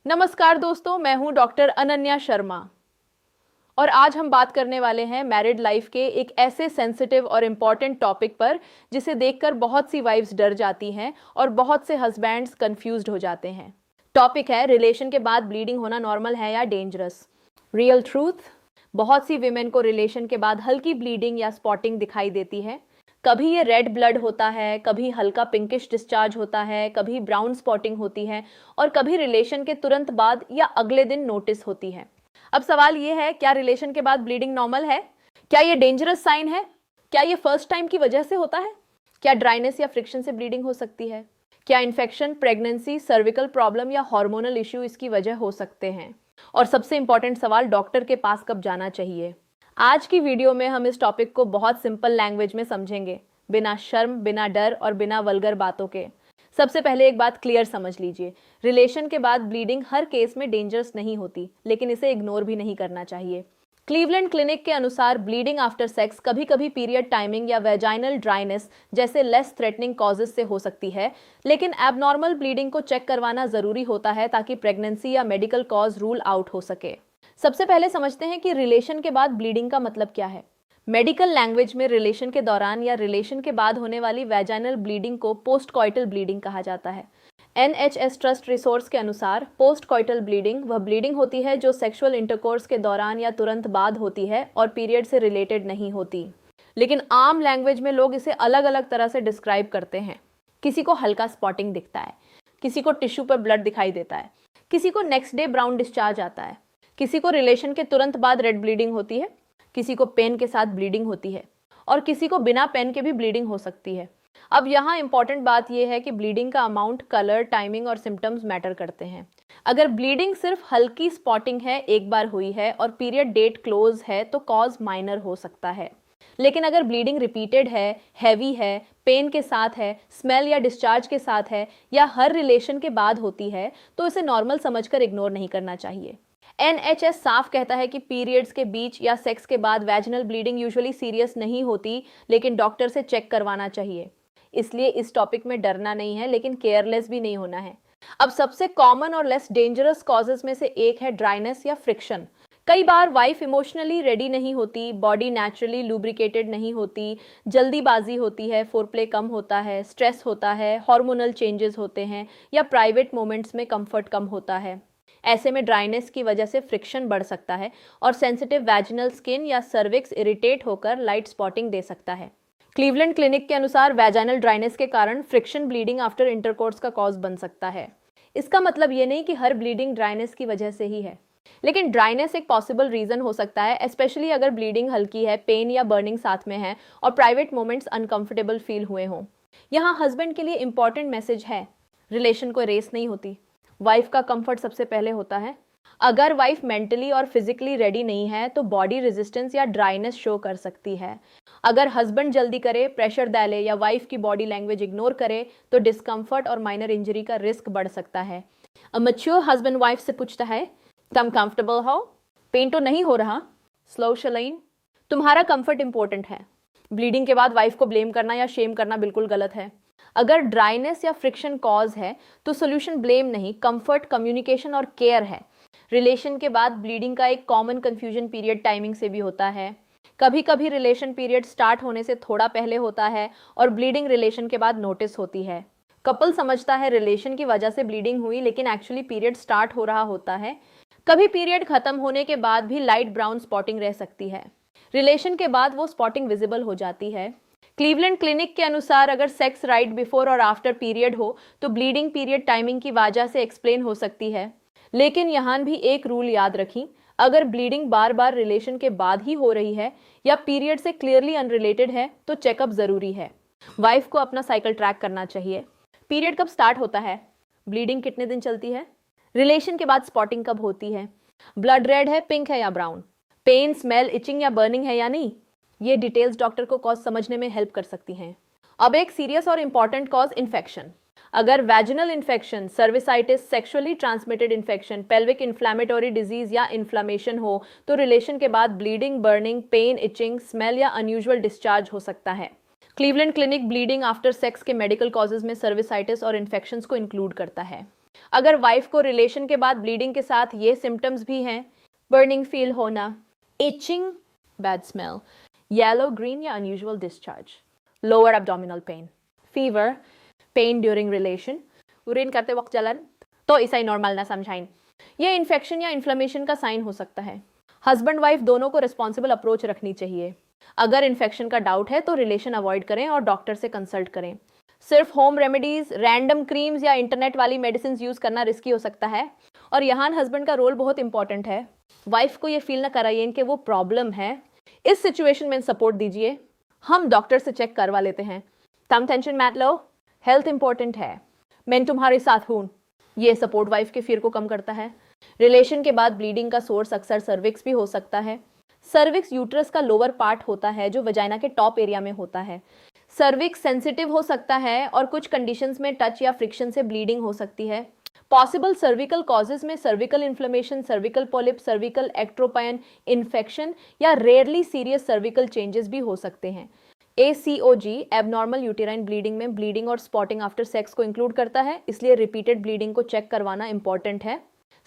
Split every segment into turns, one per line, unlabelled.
नमस्कार दोस्तों, मैं हूं डॉक्टर अनन्या शर्मा और आज हम बात करने वाले हैं मैरिड लाइफ के एक ऐसे सेंसिटिव और इम्पॉर्टेंट टॉपिक पर जिसे देखकर बहुत सी वाइफ्स डर जाती हैं और बहुत से हस्बैंड्स कंफ्यूज्ड हो जाते हैं। टॉपिक है रिलेशन के बाद ब्लीडिंग होना नॉर्मल है या डेंजरस। रियल ट्रूथ, बहुत सी विमेन को रिलेशन के बाद हल्की ब्लीडिंग या स्पॉटिंग दिखाई देती है। कभी ये रेड ब्लड होता है, कभी हल्का पिंकिश डिस्चार्ज होता है, कभी ब्राउन स्पॉटिंग होती है और कभी रिलेशन के तुरंत बाद या अगले दिन नोटिस होती है। अब सवाल ये है, क्या रिलेशन के बाद ब्लीडिंग नॉर्मल है? क्या ये डेंजरस साइन है? क्या ये फर्स्ट टाइम की वजह से होता है? क्या ड्राइनेस या फ्रिक्शन से ब्लीडिंग हो सकती है? क्या इन्फेक्शन, प्रेगनेंसी, सर्विकल प्रॉब्लम या हार्मोनल इश्यू इसकी वजह हो सकते हैं? और सबसे इंपॉर्टेंट सवाल, डॉक्टर के पास कब जाना चाहिए? आज की वीडियो में हम इस टॉपिक को बहुत सिंपल लैंग्वेज में समझेंगे, बिना शर्म, बिना डर और बिना वल्गर बातों के। सबसे पहले एक बात क्लियर समझ लीजिए, रिलेशन के बाद ब्लीडिंग हर केस में डेंजरस नहीं होती, लेकिन इसे इग्नोर भी नहीं करना चाहिए। क्लीवलैंड क्लिनिक के अनुसार ब्लीडिंग आफ्टर सेक्स कभी कभी पीरियड टाइमिंग या वेजाइनल ड्राइनेस जैसे लेस थ्रेटनिंग कॉजेस से हो सकती है, लेकिन एबनॉर्मल ब्लीडिंग को चेक करवाना जरूरी होता है ताकि प्रेगनेंसी या मेडिकल कॉज रूल आउट हो सके। सबसे पहले समझते हैं कि रिलेशन के बाद ब्लीडिंग का मतलब क्या है। मेडिकल लैंग्वेज में रिलेशन के दौरान या रिलेशन के बाद होने वाली वैजाइनल ब्लीडिंग को पोस्ट कॉइटल ब्लीडिंग कहा जाता है। NHS ट्रस्ट रिसोर्स के अनुसार पोस्ट कॉइटल ब्लीडिंग वह ब्लीडिंग होती है जो सेक्सुअल इंटरकोर्स के दौरान या तुरंत बाद होती है और पीरियड से रिलेटेड नहीं होती। लेकिन आम लैंग्वेज में लोग इसे अलग अलग तरह से डिस्क्राइब करते हैं। किसी को हल्का स्पॉटिंग दिखता है, किसी को टिश्यू पर ब्लड दिखाई देता है, किसी को नेक्स्ट डे ब्राउन डिस्चार्ज आता है, किसी को रिलेशन के तुरंत बाद रेड ब्लीडिंग होती है, किसी को पेन के साथ ब्लीडिंग होती है और किसी को बिना पेन के भी ब्लीडिंग हो सकती है। अब यहाँ इंपॉर्टेंट बात यह है कि ब्लीडिंग का अमाउंट, कलर, टाइमिंग और सिम्टम्स मैटर करते हैं। अगर ब्लीडिंग सिर्फ हल्की स्पॉटिंग है, एक बार हुई है और पीरियड डेट क्लोज है तो कॉज माइनर हो सकता है। लेकिन अगर ब्लीडिंग रिपीटेड है, हैवी है, पेन के साथ है, स्मेल या डिस्चार्ज के साथ है या हर रिलेशन के बाद होती है तो इसे नॉर्मल समझकर इग्नोर नहीं करना चाहिए। NHS साफ कहता है कि पीरियड्स के बीच या सेक्स के बाद वैजिनल ब्लीडिंग यूजुअली सीरियस नहीं होती, लेकिन डॉक्टर से चेक करवाना चाहिए। इसलिए इस टॉपिक में डरना नहीं है, लेकिन केयरलेस भी नहीं होना है। अब सबसे कॉमन और लेस डेंजरस कॉजेस में से एक है ड्राइनेस या फ्रिक्शन। कई बार वाइफ इमोशनली रेडी नहीं होती, बॉडी नेचुरली लुब्रिकेटेड नहीं होती, जल्दीबाजी होती है, फोरप्ले कम होता है, स्ट्रेस होता है, हार्मोनल चेंजेस होते हैं या प्राइवेट मोमेंट्स में कंफर्ट कम होता है। ऐसे में ड्राइनेस की वजह से फ्रिक्शन बढ़ सकता है और सेंसिटिव वैजिनल स्किन या सर्विक्स इरिटेट होकर लाइट स्पॉटिंग दे सकता है। क्लीवलैंड क्लिनिक के अनुसार वैजाइनल ड्राइनेस के कारण फ्रिक्शन ब्लीडिंग आफ्टर इंटरकोर्स का कॉज बन सकता है। इसका मतलब ये नहीं कि हर ब्लीडिंग ड्राइनेस की वजह से ही है, लेकिन ड्राइनेस एक पॉसिबल रीजन हो सकता है, स्पेशली अगर ब्लीडिंग हल्की है, पेन या बर्निंग साथ में है और प्राइवेट मोमेंट्स अनकंफर्टेबल फील हुए हों। यहाँ हस्बैंड के लिए इंपॉर्टेंट मैसेज है, रिलेशन को रेस नहीं होती, वाइफ का कंफर्ट सबसे पहले होता है। अगर वाइफ मेंटली और फिजिकली रेडी नहीं है तो बॉडी रेजिस्टेंस या ड्राइनेस शो कर सकती है। अगर हस्बैंड जल्दी करे, प्रेशर डाले या वाइफ की बॉडी लैंग्वेज इग्नोर करे तो डिस्कम्फर्ट और माइनर इंजरी का रिस्क बढ़ सकता है। अ मैच्योर हस्बैंड वाइफ से पूछता है, तुम कंफर्टेबल हो? पेन तो नहीं हो रहा? स्लो शलाइन, तुम्हारा कंफर्ट इंपॉर्टेंट है। ब्लीडिंग के बाद वाइफ को ब्लेम करना या शेम करना बिल्कुल गलत है। अगर ड्राइनेस या फ्रिक्शन कॉज है तो सोल्यूशन ब्लेम नहीं, कंफर्ट, कम्युनिकेशन और केयर है। रिलेशन के बाद ब्लीडिंग का एक कॉमन कंफ्यूजन पीरियड टाइमिंग से भी होता है। कभी कभी रिलेशन पीरियड स्टार्ट होने से थोड़ा पहले होता है और ब्लीडिंग रिलेशन के बाद नोटिस होती है। कपल समझता है रिलेशन की वजह से ब्लीडिंग हुई, लेकिन एक्चुअली पीरियड स्टार्ट हो रहा होता है। कभी पीरियड खत्म होने के बाद भी लाइट ब्राउन स्पॉटिंग रह सकती है। रिलेशन के बाद वो स्पॉटिंग विजिबल हो जाती है। क्लीवलैंड क्लिनिक के अनुसार अगर सेक्स राइट बिफोर और आफ्टर पीरियड हो तो ब्लीडिंग पीरियड टाइमिंग की वजह से एक्सप्लेन हो सकती है। लेकिन यहाँ भी एक रूल याद रखें, अगर ब्लीडिंग बार बार रिलेशन के बाद ही हो रही है या पीरियड से क्लियरली अनरिलेटेड है तो चेकअप जरूरी है। वाइफ को अपना साइकिल ट्रैक करना चाहिए। पीरियड कब स्टार्ट होता है? ब्लीडिंग कितने दिन चलती है? रिलेशन के बाद स्पॉटिंग कब होती है? ब्लड रेड है, पिंक है या ब्राउन? पेन, स्मेल, इचिंग या बर्निंग है या नहीं? ये डिटेल्स डॉक्टर को कॉज समझने में हेल्प कर सकती हैं। अब एक सीरियस और इंपॉर्टेंट कॉज, इन्फेक्शन। अगर vaginal infection, cervicitis, sexually transmitted infection, pelvic inflammatory disease या इन्फ्लामेशन हो तो रिलेशन के बाद bleeding, burning, pain, itching, smell या अनयूजुअल डिस्चार्ज हो सकता है। Cleveland clinic bleeding after sex के मेडिकल कॉजेज में सर्विसाइटिस और इन्फेक्शंस को इंक्लूड करता है। अगर वाइफ को रिलेशन के बाद ब्लीडिंग के साथ ये सिम्टम्स भी हैं, बर्निंग फील होना, itching, bad smell, yellow green या unusual discharge, lower abdominal pain, fever, pain during relation, urine करते वक्त जलन, तो इसे नॉर्मल ना समझाएं। ये इन्फेक्शन या इन्फ्लेमेशन का साइन हो सकता है। हस्बैंड वाइफ दोनों को रिस्पॉन्सिबल अप्रोच रखनी चाहिए। अगर इन्फेक्शन का डाउट है तो रिलेशन अवॉइड करें और डॉक्टर से कंसल्ट करें। सिर्फ होम रेमेडीज, रैंडम क्रीम्स या इंटरनेट वाली मेडिसिन यूज करना रिस्की हो सकता है। और यहाँ हस्बैंड का रोल बहुत इंपॉर्टेंट है। वाइफ को ये फील ना कराइए कि वो प्रॉब्लम है। इस सिचुएशन में सपोर्ट दीजिए। हम डॉक्टर से चेक करवा लेते हैं। तम टेंशन मत लो, हेल्थ इंपॉर्टेंट है, मैं तुम्हारे साथ हूँ। ये सपोर्ट वाइफ के फियर को कम करता है। रिलेशन के बाद ब्लीडिंग का सोर्स अक्सर सर्विक्स भी हो सकता है। सर्विक्स यूट्रस का लोअर पार्ट होता है जो वजाइना के टॉप एरिया में होता है। सर्विक्स सेंसिटिव हो सकता है और कुछ कंडीशंस में टच या फ्रिक्शन से ब्लीडिंग हो सकती है। पॉसिबल सर्विकल कॉजेज में cervical inflammation, cervical polyp, cervical ectropion infection या रेयरली सीरियस सर्विकल चेंजेस भी हो सकते हैं। ACOG एबनॉर्मल यूटेराइन ब्लीडिंग में ब्लीडिंग और स्पॉटिंग आफ्टर सेक्स को इंक्लूड करता है, इसलिए रिपीटेड ब्लीडिंग को चेक करवाना इंपॉर्टेंट है।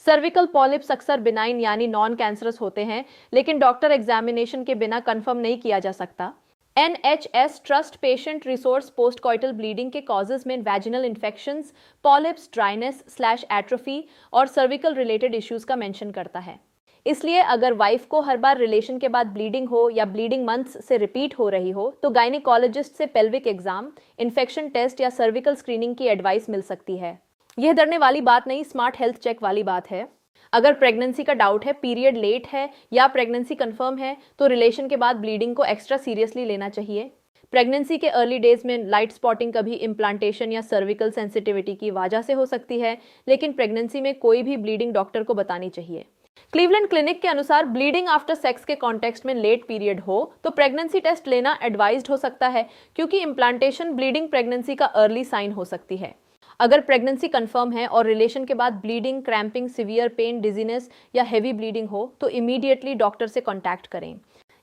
सर्विकल पॉलिप्स अक्सर बिनाइन यानी नॉन कैंसरस होते हैं, लेकिन डॉक्टर एग्जामिनेशन के बिना कंफर्म नहीं किया जा सकता। NHS trust patient resource postcoital bleeding के कॉजेज में वैजिनल इन्फेक्शंस, पॉलिप्स, ड्राइनेस/एट्रोफी और सर्विकल रिलेटेड इश्यूज का मेंशन करता है। इसलिए अगर वाइफ को हर बार रिलेशन के बाद ब्लीडिंग हो या ब्लीडिंग मंथ्स से रिपीट हो रही हो तो गायनेकोलॉजिस्ट से पेल्विक एग्जाम, इन्फेक्शन टेस्ट या सर्विकल स्क्रीनिंग की एडवाइस मिल सकती है। यह डरने वाली बात नहीं, स्मार्ट हेल्थ चेक वाली बात है। अगर प्रेगनेंसी का डाउट है, पीरियड लेट है या प्रेगनेंसी कंफर्म है तो रिलेशन के बाद ब्लीडिंग को एक्स्ट्रा सीरियसली लेना चाहिए। प्रेगनेंसी के अर्ली डेज में लाइट स्पॉटिंग कभी इम्प्लांटेशन या सर्विकल सेंसिटिविटी की वजह से हो सकती है, लेकिन प्रेगनेंसी में कोई भी ब्लीडिंग डॉक्टर को बतानी चाहिए। क्लीवलैंड क्लिनिक के अनुसार ब्लीडिंग आफ्टर सेक्स के कॉन्टेक्स्ट में लेट पीरियड हो तो प्रेगनेंसी टेस्ट लेना एडवाइज्ड हो सकता है, क्योंकि इम्प्लांटेशन ब्लीडिंग प्रेगनेंसी का अर्ली साइन हो सकती है। अगर प्रेगनेंसी कंफर्म है और रिलेशन के बाद bleeding, cramping, severe pain, dizziness या हेवी ब्लीडिंग हो तो इमीडिएटली डॉक्टर से कॉन्टैक्ट करें।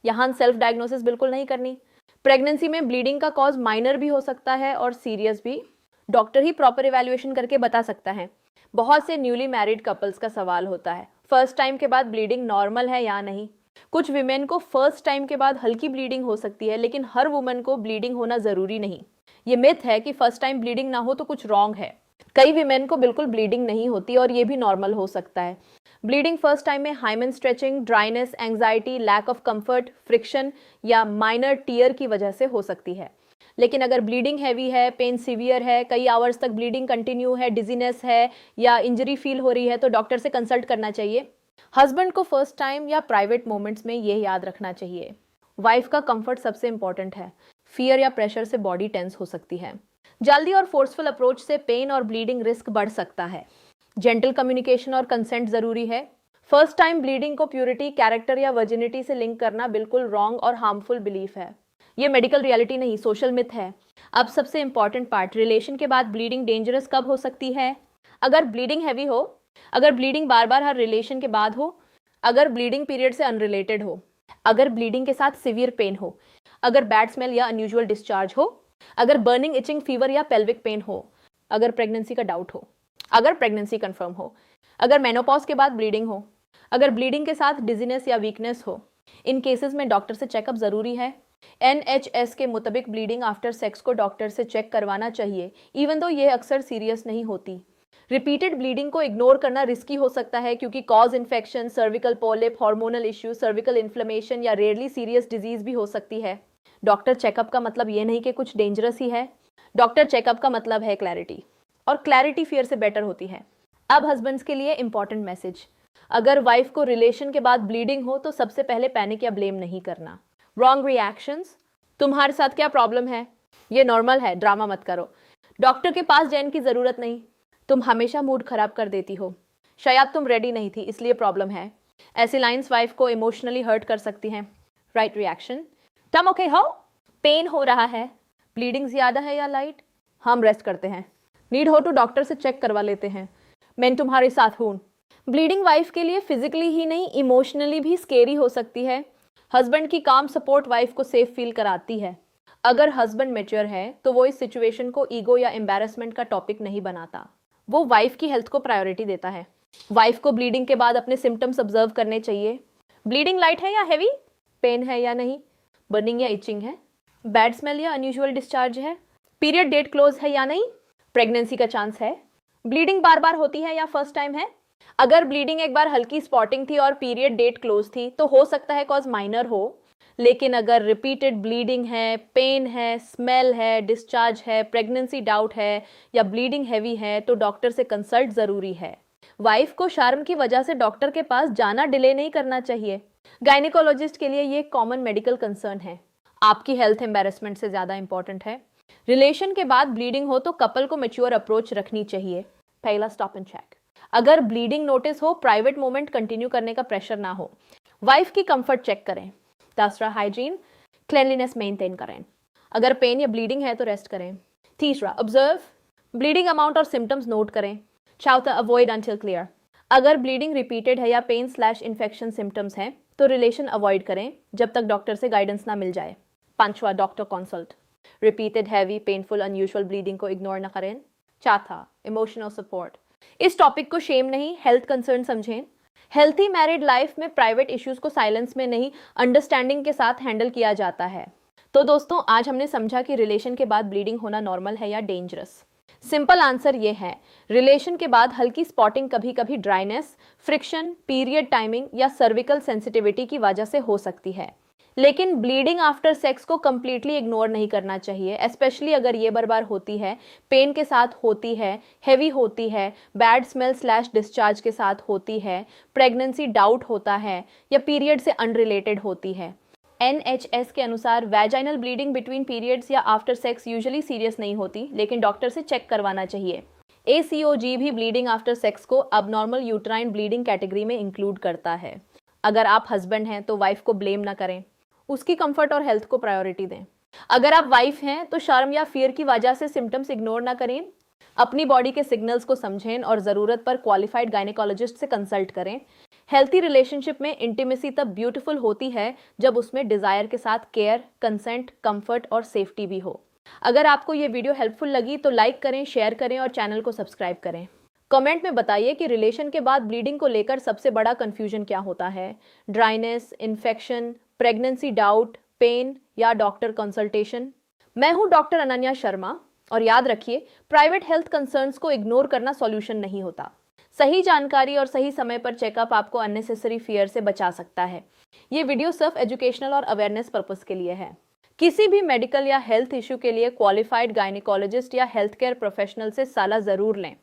यहाँ सेल्फ डायग्नोसिस बिल्कुल नहीं करनी। प्रेगनेंसी में ब्लीडिंग का कॉज माइनर भी हो सकता है और सीरियस भी। डॉक्टर ही प्रॉपर इवैल्यूएशन करके बता सकता है। बहुत से न्यूली मैरिड कपल्स का सवाल होता है, फर्स्ट टाइम के बाद ब्लीडिंग नॉर्मल है या नहीं। कुछ विमेन को फर्स्ट टाइम के बाद हल्की ब्लीडिंग हो सकती है, लेकिन हर वुमन को ब्लीडिंग होना जरूरी नहीं। ये मिथ है कि फर्स्ट टाइम ब्लीडिंग ना हो तो कुछ रॉन्ग है। कई विमेन को बिल्कुल ब्लीडिंग नहीं होती और ये भी नॉर्मल हो सकता है। ब्लीडिंग फर्स्ट टाइम में hymen stretching, dryness, anxiety, lack of comfort, friction या माइनर टीयर की वजह से हो सकती है। लेकिन अगर ब्लीडिंग हैवी है, पेन सीवियर है, कई आवर्स तक ब्लीडिंग कंटिन्यू है, डिजीनेस है या इंजरी फील हो रही है तो डॉक्टर से कंसल्ट करना चाहिए। हस्बैंड को फर्स्ट टाइम या प्राइवेट मोमेंट्स में ये याद रखना चाहिए, वाइफ का कंफर्ट सबसे इंपॉर्टेंट है। फियर या प्रेशर से बॉडी टेंस हो सकती है। जल्दी और फोर्सफुल अप्रोच से पेन और ब्लीडिंग रिस्क बढ़ सकता है। जेंटल कम्युनिकेशन और कंसेंट जरूरी है। फर्स्ट टाइम ब्लीडिंग को प्यूरिटी, कैरेक्टर या वर्जिनिटी से लिंक करना बिल्कुल रॉन्ग और हार्मफुल बिलीफ है। ये मेडिकल रियलिटी नहीं, सोशल मिथ है। अब सबसे इंपॉर्टेंट पार्ट, रिलेशन के बाद ब्लीडिंग डेंजरस कब हो सकती है? अगर ब्लीडिंग हैवी हो, अगर ब्लीडिंग बार बार हर रिलेशन के बाद हो, अगर ब्लीडिंग पीरियड से अनरिलेटेड हो, अगर ब्लीडिंग के साथ सिवियर पेन हो, अगर बैड स्मेल या अनयूजुअल डिस्चार्ज हो, अगर बर्निंग, इचिंग, फीवर या पेल्विक पेन हो, अगर प्रेगनेंसी का डाउट हो, अगर प्रेगनेंसी कंफर्म हो, अगर मेनोपॉज के बाद ब्लीडिंग हो, अगर ब्लीडिंग के साथ डिजीनेस या वीकनेस हो। इन केसेस में डॉक्टर से चेकअप जरूरी है। NHS के मुताबिक ब्लीडिंग आफ्टर सेक्स को डॉक्टर से चेक करवाना चाहिए, इवन दो ये अक्सर सीरियस नहीं होती। रिपीटेड ब्लीडिंग को इग्नोर करना रिस्की हो सकता है, क्योंकि cause infection, cervical polyp, hormonal issue, cervical inflammation या रेयरली सीरियस डिजीज भी हो सकती है। डॉक्टर चेकअप का मतलब ये नहीं कि कुछ डेंजरस ही है। डॉक्टर चेकअप का मतलब है क्लैरिटी, और क्लैरिटी फियर से बेटर होती है। अब हस्बैंड्स के लिए इंपॉर्टेंट मैसेज, अगर वाइफ को रिलेशन के बाद ब्लीडिंग हो तो सबसे पहले पैनिक या ब्लेम नहीं करना। रॉन्ग रिएक्शंस, तुम्हारे साथ क्या प्रॉब्लम है, ये नॉर्मल है, ड्रामा मत करो, डॉक्टर के पास जाने की जरूरत नहीं, तुम हमेशा मूड खराब कर देती हो, शायद तुम रेडी नहीं थी इसलिए प्रॉब्लम है। ऐसी लाइंस वाइफ को इमोशनली हर्ट कर सकती हैं। राइट रिएक्शन, तुम ओके हो, पेन हो रहा है, ब्लीडिंग ज्यादा है या लाइट, हम रेस्ट करते हैं, नीड हो तो डॉक्टर से चेक करवा लेते हैं, मैं तुम्हारे साथ हूँ। ब्लीडिंग वाइफ के लिए फिजिकली ही नहीं इमोशनली भी स्केरी हो सकती है। हस्बैंड की काम सपोर्ट वाइफ को सेफ फील कराती है। अगर हस्बैंड मैच्योर है तो वो इस सिचुएशन को ईगो या एम्बैरेसमेंट का टॉपिक नहीं बनाता। वो वाइफ की हेल्थ को प्रायोरिटी देता है। वाइफ को ब्लीडिंग के बाद अपने सिम्टम्स ऑब्जर्व करने चाहिए। ब्लीडिंग लाइट है या हैवी, पेन है या नहीं, बर्निंग या इचिंग है, बैड स्मेल या अनयूजुअल डिस्चार्ज है, पीरियड डेट क्लोज है या नहीं, प्रेगनेंसी का चांस है, ब्लीडिंग बार बार होती है या फर्स्ट टाइम है। अगर ब्लीडिंग एक बार हल्की स्पॉटिंग थी और पीरियड डेट क्लोज थी तो हो सकता है कॉज माइनर हो, लेकिन अगर रिपीटेड ब्लीडिंग है, पेन है, स्मेल है, डिस्चार्ज है, प्रेगनेंसी डाउट है या ब्लीडिंग हैवी है तो डॉक्टर से कंसल्ट जरूरी है। वाइफ को शर्म की वजह से डॉक्टर के पास जाना डिले नहीं करना चाहिए। गायनेकोलॉजिस्ट के लिए ये कॉमन मेडिकल कंसर्न है। आपकी हेल्थ एम्बेरसमेंट से ज्यादा इंपॉर्टेंट है। रिलेशन के बाद ब्लीडिंग हो तो कपल को मैच्योर अप्रोच रखनी चाहिए। पहला स्टॉप एंड चेक। अगर ब्लीडिंग नोटिस हो, प्राइवेट मोमेंट कंटिन्यू करने का प्रेशर ना हो। वाइफ की कंफर्ट चेक करें। दूसरा, हाइजीन, क्लेनलीनेस मेंटेन करें। अगर पेन या ब्लीडिंग है तो रेस्ट करें। तीसरा, ऑब्जर्व, ब्लीडिंग अमाउंट और सिम्टम्स नोट करें। चौथा, अवॉइड अंटिल क्लियर। अगर ब्लीडिंग रिपीटेड है या पेन स्लैश इन्फेक्शन सिम्टम्स हैं तो रिलेशन अवॉइड करें जब तक डॉक्टर से गाइडेंस ना मिल जाए। पांचवा, doctor consult. Repeated heavy painful unusual bleeding को इग्नोर न करें। चौथा, इमोशनल सपोर्ट। इस टॉपिक को शेम नहीं, हेल्थ कंसर्न समझें। हेल्थी मैरिड लाइफ में प्राइवेट इश्यूज को साइलेंस में नहीं, अंडरस्टैंडिंग के साथ हैंडल किया जाता है। तो दोस्तों, आज हमने समझा कि रिलेशन के बाद ब्लीडिंग होना नॉर्मल है या डेंजरस। सिंपल आंसर ये है, रिलेशन के बाद हल्की स्पॉटिंग कभी कभी ड्राइनेस, फ्रिक्शन, पीरियड टाइमिंग या सर्विकल सेंसिटिविटी की वजह से हो सकती है, लेकिन ब्लीडिंग आफ्टर सेक्स को कंप्लीटली इग्नोर नहीं करना चाहिए, स्पेशली अगर ये बार बार होती है, पेन के साथ होती है, हैवी होती है, बैड स्मेल स्लैश डिस्चार्ज के साथ होती है, प्रेगनेंसी डाउट होता है या पीरियड से अनरिलेटेड होती है। NHS के अनुसार वैजाइनल ब्लीडिंग बिटवीन पीरियड्स या आफ्टर सेक्स यूजुअली सीरियस नहीं होती, लेकिन डॉक्टर से चेक करवाना चाहिए। ACOG भी ब्लीडिंग आफ्टर सेक्स को अबनॉर्मल यूट्राइन ब्लीडिंग कैटेगरी में इंक्लूड करता है। अगर आप हस्बैंड हैं तो वाइफ को ब्लेम ना करें, उसकी कंफर्ट और हेल्थ को प्रायोरिटी दें। अगर आप वाइफ हैं तो शर्म या फियर की वजह से सिम्टम्स इग्नोर ना करें। अपनी बॉडी के सिग्नल्स को समझें और जरूरत पर क्वालिफाइड गायनेकोलॉजिस्ट से कंसल्ट करें। हेल्थी रिलेशनशिप में इंटीमेसी तब ब्यूटीफुल होती है जब उसमें डिजायर के साथ केयर, कंसेंट, कंफर्ट और सेफ्टी भी हो। अगर आपको ये वीडियो हेल्पफुल लगी तो लाइक करें, शेयर करें और चैनल को सब्सक्राइब करें। कमेंट में बताइए कि रिलेशन के बाद ब्लीडिंग को लेकर सबसे बड़ा कंफ्यूजन क्या होता है, dryness, infection, pregnancy doubt, pain या डॉक्टर कंसल्टेशन। मैं हूं डॉक्टर अनन्या शर्मा और याद रखिए, प्राइवेट हेल्थ कंसर्न्स को इग्नोर करना सॉल्यूशन नहीं होता। सही जानकारी और सही समय पर चेकअप आपको अननेसेसरी फियर से बचा सकता है। ये वीडियो सिर्फ एजुकेशनल और अवेयरनेस पर्पस के लिए है। किसी भी मेडिकल या हेल्थ इश्यू के लिए क्वालिफाइड गायनेकोलॉजिस्ट या हेल्थ केयर प्रोफेशनल से सलाह जरूर लें।